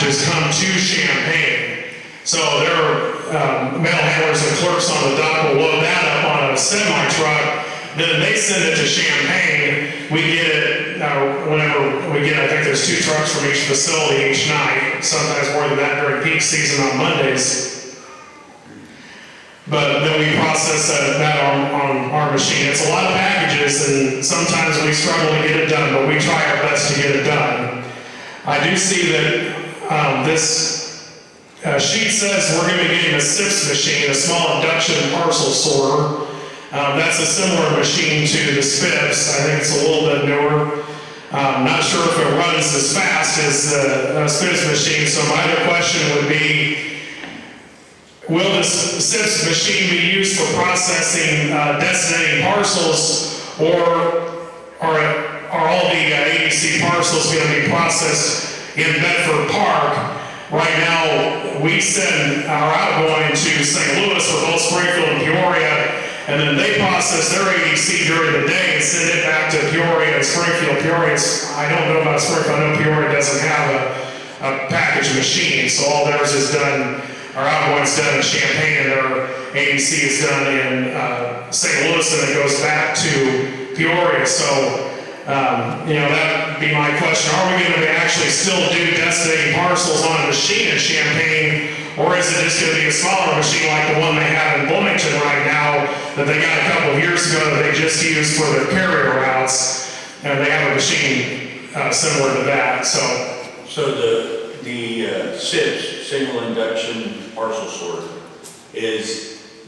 packages come to Champaign. So there are mail handlers and clerks on the dock will load that up on a semi-truck. Then they send it to Champaign. We get it whenever we get, I think there's 2 trucks from each facility each night, sometimes more than that during peak season on Mondays. But then we process that on our machine. It's a lot of packages, and sometimes we struggle to get it done, but we try our best to get it done. I do see that this sheet says we're going to be getting a SIPS machine, a small induction parcel sorter. That's a similar machine to the SPIPS. I think it's a little bit newer. Not sure if it runs as fast as the SPIPS machine, so my other question would be, will this SIPS machine be used for processing designating parcels, or are all the ABC parcels going to be processed in Bedford Park? Right now, we send our outgoing to St. Louis for both Springfield and Peoria, and then they process their ABC during the day and send it back to Peoria and Springfield. I don't know about Springfield. I know Peoria doesn't have a package machine, so all theirs is done. Our outgoing's done in Champaign, and our ABC is done in St. Louis, and it goes back to Peoria. So, that would be my question. Are we going to actually still do designating parcels on a machine in Champaign, or is it just going to be a smaller machine like the one they have in Bloomington right now that they got a couple of years ago that they just used for their carrier routes, and they have a machine similar to that. So the SIPS, single induction parcel sorter,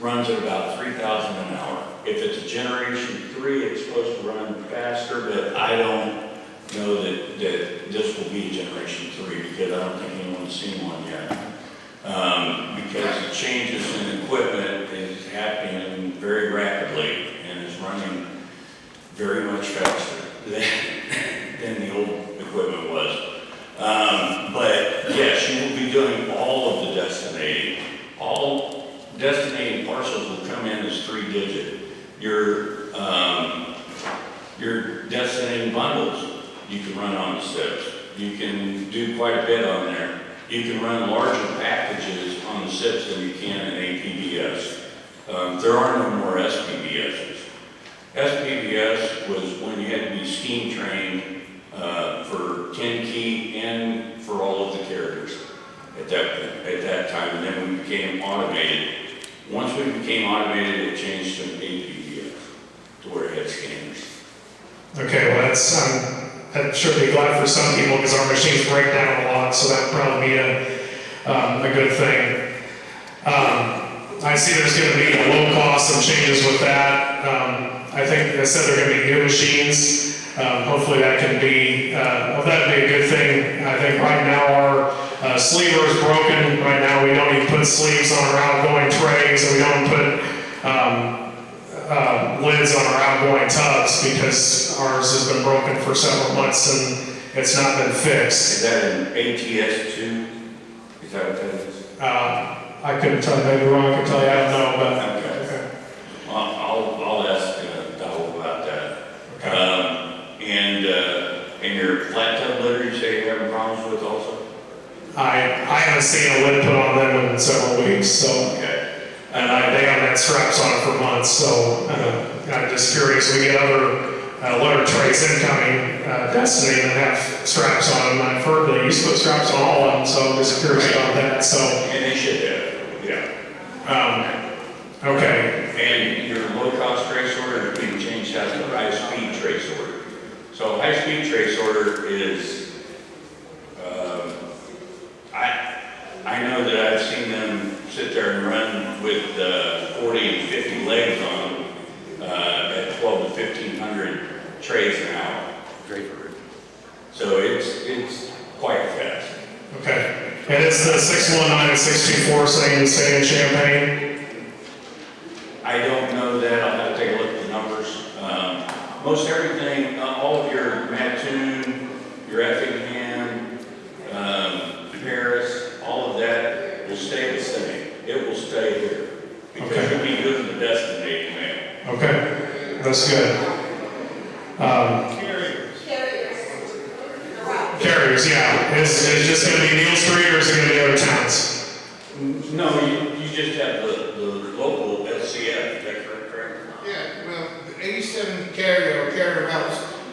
runs at about 3,000 an hour. If it's a generation 3, it's supposed to run faster, but I don't know that this will be a generation 3 because I don't think anyone's seen one yet. Because the changes in equipment is happening very rapidly and is running very much faster than the old equipment was. But yes, you will be doing all of the destinating. All destinating parcels will come in as 3-digit. Your destinating bundles, you can run on the SIPs. You can do quite a bit on there. You can run larger packages on the SIPs than you can in APBS. There are no more SPBSs. SPBS was when you had to be scheme trained for 10-key and for all of the carriers at that time, and then we became automated. Once we became automated, it changed to an APBS, to where it had scanners. Okay, well that should be glad for some people because our machines break down a lot, so that would probably be a good thing. I see there's going to be a low cost, some changes with that. I think they said they're going to be new machines. Hopefully that can be, that'd be a good thing. I think right now our sleever is broken. Right now we don't even put sleeves on our outgoing trays, and we don't put lids on our outgoing tubs because ours has been broken for several months and it's not been fixed. Is that an ATS2? Is that what that is? I couldn't tell you, maybe wrong, I could tell you, I don't know, but. Okay. Well, I'll ask Dowell about that. Okay. And your flat tub litter, you say you're having problems with also? I haven't seen a lid put on them in several weeks, so. Okay. And they haven't had straps on it for months, so I'm just curious. We get other litter trays incoming, Destiny, that have straps on them. I've heard they used to put straps on all of them, so I'm just curious about that. So. And they should have, yeah. Okay. And your low-cost tray sorter is being changed out to a high-speed tray sorter. So high-speed tray sorter is, I know that I've seen them sit there and run with 40 and 50 legs on them at 12 to 1,500 trays an hour. So it's quite fast. Okay. And it's the 619 and 624 staying in Champaign? I don't know that. I'll have to take a look at the numbers. Most everything, all of your Mattoon, your Effingham, Paris, all of that will stay the same. It will stay here. Because you'll be doing the destinating mail. Okay. That's good. Carriers, yeah. Is just going to be Neal Street, or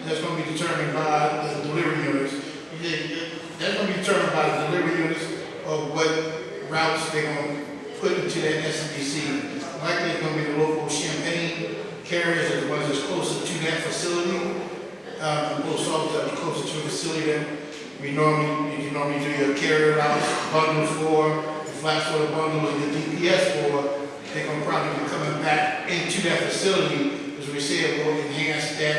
that's gonna be determined by the delivery units. That's gonna be determined by the delivery units of what routes they're gonna put into that SMBC. Likely it's gonna be the local Champaign carriers are the ones that's closer to that facility. The post office that are closer to the facility that you can normally do your carrier routes, bundles for, the flash order bundles, and the DPS for. They're gonna probably be coming back into that facility, as we said, will enhance that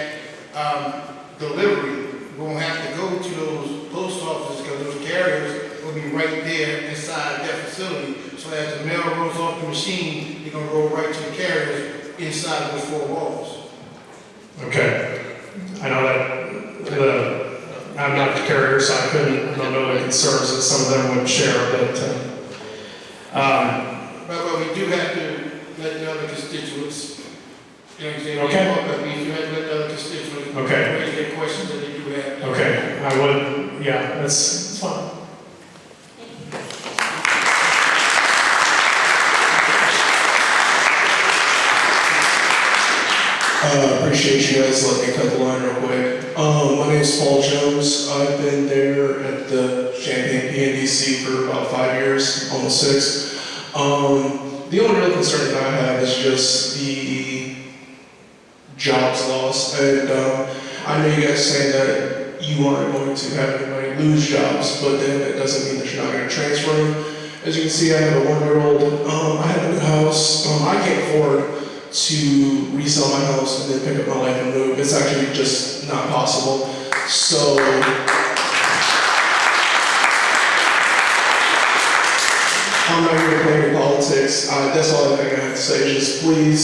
delivery. We won't have to go to those post offices because those carriers will be right there inside that facility. So as the mail rolls off the machine, they're gonna roll right to the carriers inside those four walls. Okay. I know that I'm not the carrier, so I don't know the concerns that some of them would share, But we do have to let the other constituents, you know what I'm saying? Okay. We do have to let the other constituents Okay. raise their questions that they do have. Okay, I would, yeah, that's fine. Appreciate you guys letting me cut the line real quick. My name is Paul Jones. I've been there at the Champaign PNDC for about 5 years, almost 6. The only real concern that I have is just the jobs loss. And I know you guys saying that you aren't going to have anybody lose jobs, but then it doesn't mean that you're not going to transfer them. As you can see, I have a 1-year-old. I have a new house. I can't afford to resell my house and then pick up my life and move. It's actually just not possible. So I'm not here to play any politics. That's all I think I have to say is just please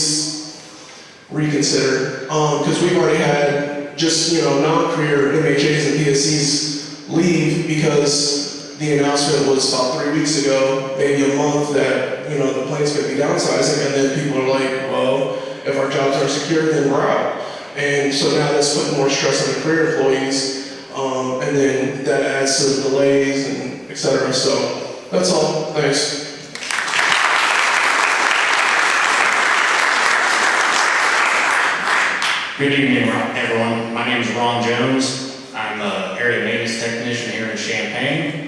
reconsider. Because we've already had just, non-career MHAs and PSCs leave because the announcement was about 3 weeks ago, maybe a month, that the plane's going to be downsizing, and then people are like, well, if our jobs aren't secure, then we're out. And so now that's putting more stress on the career employees, and then that adds to the delays and et cetera. So that's all. Thanks. Good evening, everyone. My name is Ron Jones. I'm an area maintenance technician here in Champaign.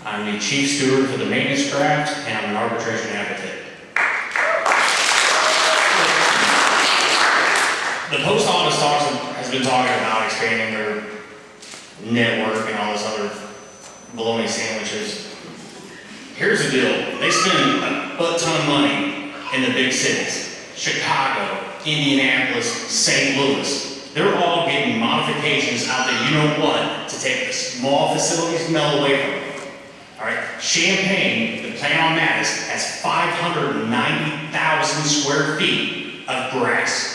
I'm the chief steward for the maintenance craft, and I'm an arbitration advocate. The post office has been talking about expanding their network and all this other bologna sandwiches. Here's the deal. They spend a butt ton of money in the big cities. Chicago, Indianapolis, St. Louis. They're all getting modifications out there, you know what, to take the small facilities melt away from them. All right, Champaign, the plan on that has 590,000 square feet of grass.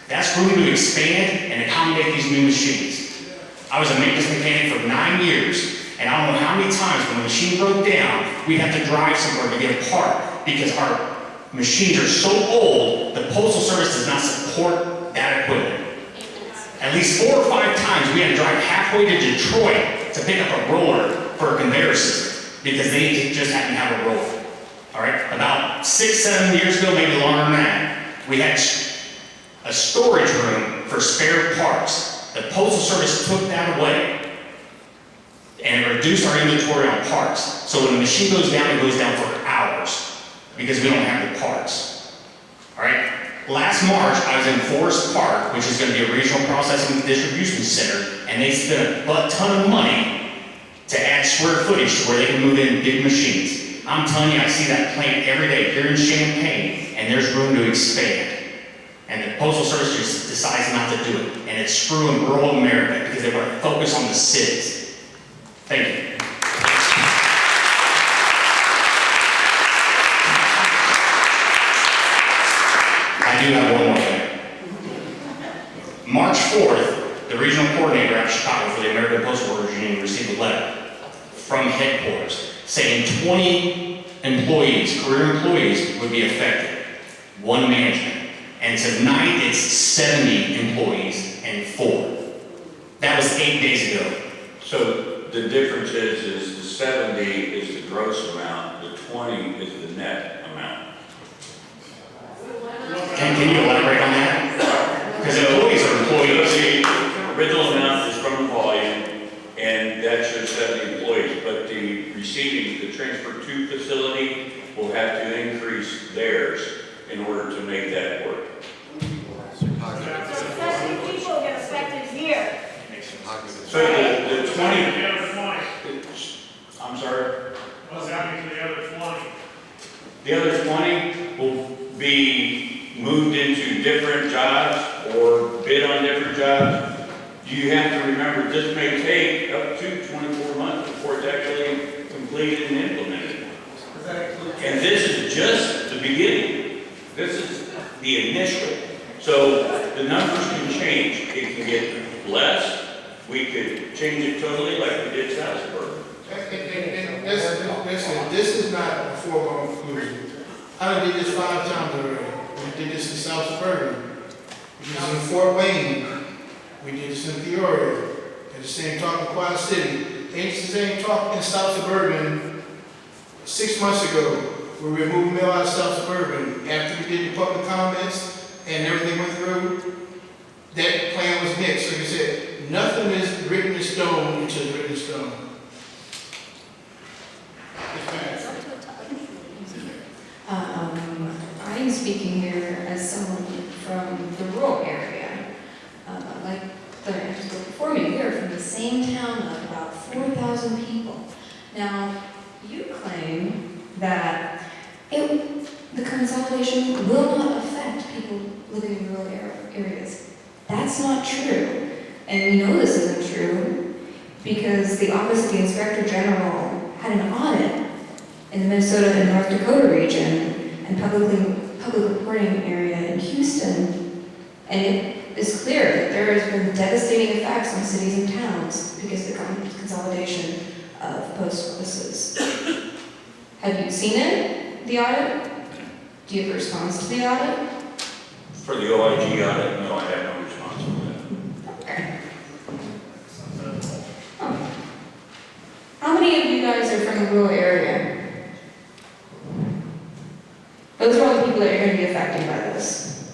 That's room to expand and accommodate these new machines. I was a maintenance mechanic for 9 years, and I don't know how many times when a machine broke down, we'd have to drive somewhere to get a part because our machines are so old, the Postal Service does not support that equipment. At least 4 or 5 times we had to drive halfway to Detroit to pick up a roller for a conveyor system because they just hadn't have a roller. All right, about 6-7 years ago, maybe longer than that, we had a storage room for spare parts. The Postal Service took that away and it reduced our inventory on parts. So when the machine goes down, it goes down for hours because we don't have the parts. All right. Last March, I was in Forest Park, which is going to be a regional processing and distribution center, and they spent a butt ton of money to add square footage to where they can move in big machines. I'm telling you, I see that plant every day here in Champaign, and there's room to expand. And the Postal Service just decides not to do it, and it's screwing rural America because they want to focus on the cities. Thank you. I do have one more thing. March 4th, the regional coordinator out of Chicago for the American Postal Workers Union received a letter from headquarters saying 20 employees, career employees, would be affected. 1 management. And tonight it's 70 employees and 4. That was 8 days ago. So the difference is the 70 is the gross amount, the 20 is the net amount. Can you elaborate on that? Because employees are employees. The original amount receiving the transfer to facility will have to increase theirs in order to make that work. So 70 people get affected here. So the 20, The other 20, I'm sorry, what's happening to the other 20? the other 20 will be moved into different jobs or bid on different jobs. You have to remember, this may take up to 24 months before it's actually completed and implemented. And this is just the beginning. This is the initial. So the numbers can change. It can get less. We could change it totally like we did Southburg. And this is not a foregone conclusion. I done did this 5 times already. We did this in South Suburban. We did this in Fort Wayne. We did this in Peoria. And the same talk in Quad City. And it's the same talk in South Suburban 6 months ago, where we removed mail out of South Suburban. After we did the public comments and everything went through, that plan was mixed. Like I said, nothing is written in stone until it's written in stone. I'm speaking here as someone from the rural area. Like the answers before me, we are from the same town of about 4,000 people. Now, you claim that the consolidation will not affect people living in rural areas. That's not true. And we know this isn't true because the Office of the Inspector General had an audit in the Minnesota and North Dakota region and public reporting area in Houston, and it is clear that there has been devastating effects on cities and towns because of the consolidation of post offices. Have you seen it, the audit? Do you have a response to the audit? For the OIG audit, no, I have no response to that. Okay. Oh. How many of you guys are from a rural area? Those are all the people that are going to be affected by this.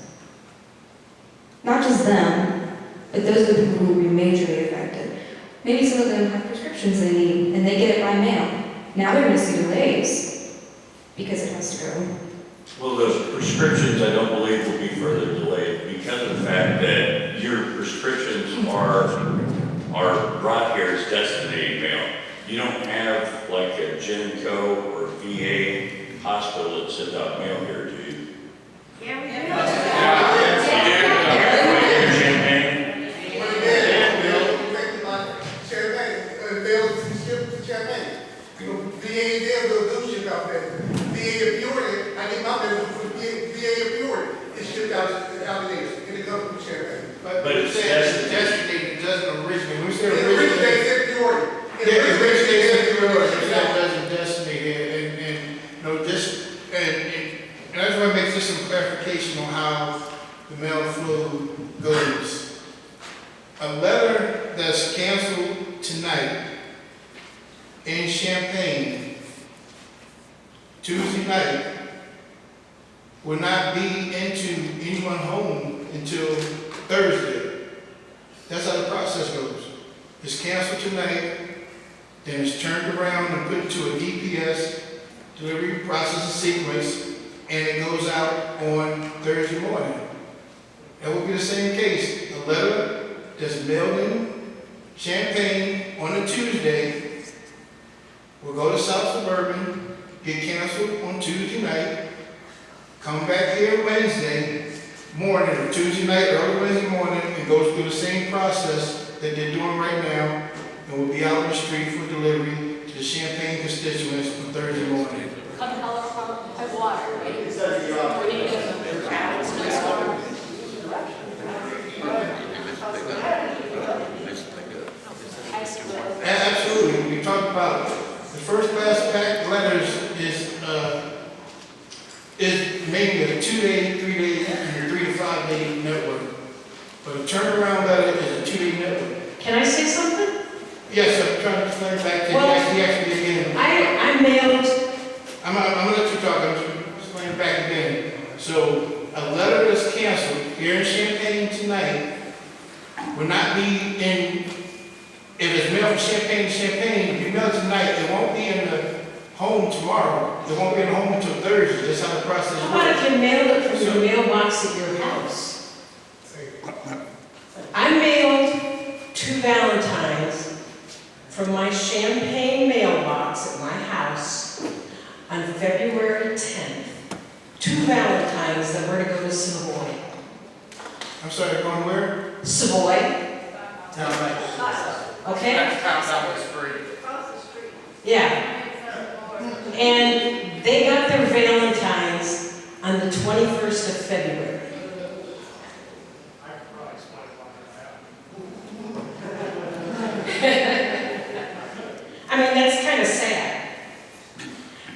Not just them, but those are the people who will be majorly affected. Maybe some of them have prescriptions they need, and they get it by mail. Now they're going to see delays because it has to go. Well, those prescriptions, I don't believe, will be further delayed because of the fact that your prescriptions are brought here as designated mail. You don't have like a Genco or VA hospital that sends out mail here, do you? Yeah, we do. Right here in Champaign? VA there will do ship out there. VA of Peoria, I need my medical for VA of Peoria. It's shipped out there in the government Champaign. But it's designated, it doesn't originate. When we say It originate, originates in Peoria. it originates in Peoria. It doesn't designate and no, this, and I just want to make just some clarification on how the mail flow goes. A letter that's canceled tonight in Champaign, Tuesday night, will not be into anyone's home until Thursday. That's how the process goes. It's canceled tonight, then it's turned around and put into a DPS, delivery processing sequence, and it goes out on Thursday morning. That will be the same case. A letter that's mailed in Champaign on a Tuesday will go to South Suburban, get canceled on Tuesday night, come back here Wednesday morning, or Tuesday night, early Wednesday morning, and goes through the same process that they're doing right now, and will be out on the street for delivery to the Champaign constituents on Thursday morning. Of water, right? Absolutely. We talked about the first class pack letters is maybe a 2-day, 3-day, and a 3 to 5 day network. But a turnaround letter is a 2-day network. Can I say something? Yes, I'm trying to explain back to Well, you actually again. I mailed, I'm gonna let you talk. I'm just explaining back again. So a letter that's canceled here in Champaign tonight will not be in. If it's mailed from Champaign to Champaign, if you mail it tonight, it won't be in the home tomorrow. They won't get home until Thursday. That's how the process How about works. if you mail it from your mailbox at your house? I mailed 2 Valentines from my Champaign mailbox at my house on February 10th. 2 Valentines that were to go to Savoy. I'm sorry, going where? Savoy, Down right. okay? Across the street. Yeah. And they got their Valentines on the 21st of February. I mean, that's kind of sad.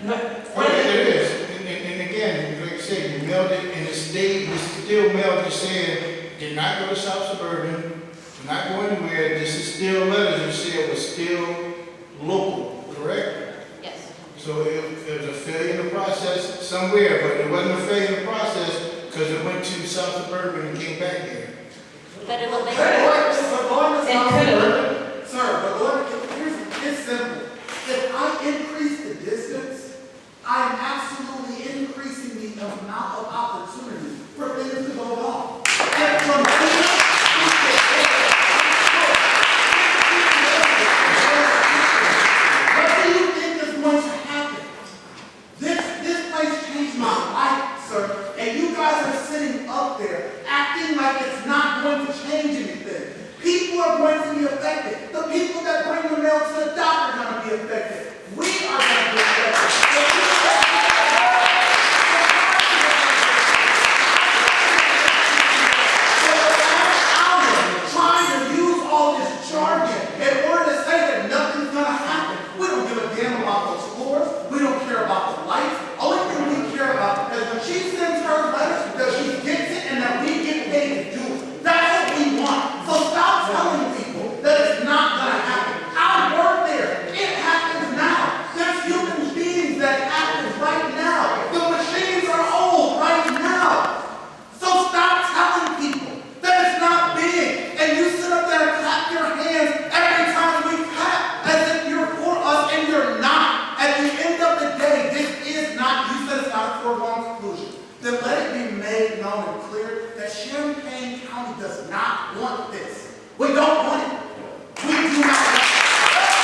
But Well, it is. And again, like I said, you mailed it and it stayed, you still mailed it saying, did not go to South Suburban, did not go anywhere. This is still letters that said it was still local, correct? Yes. So it was a failure in the process somewhere, but it wasn't a failure in the process because it went to South Suburban and came back here. But it'll make it But worse. going to It South could've. Suburban, sir, but going to, it's simple. If I increase the distance, I am absolutely increasing the amount of opportunity for things to go wrong. And from here, what do you think is going to happen? This place changed my life, sir, and you guys are sitting up there acting like it's not going to change anything. People are going to be affected. The people that bring the mail to the dock are going to be affected. We are going to be affected. Trying to use all this jargon in order to say that nothing's going to happen. We don't give a damn about those floors.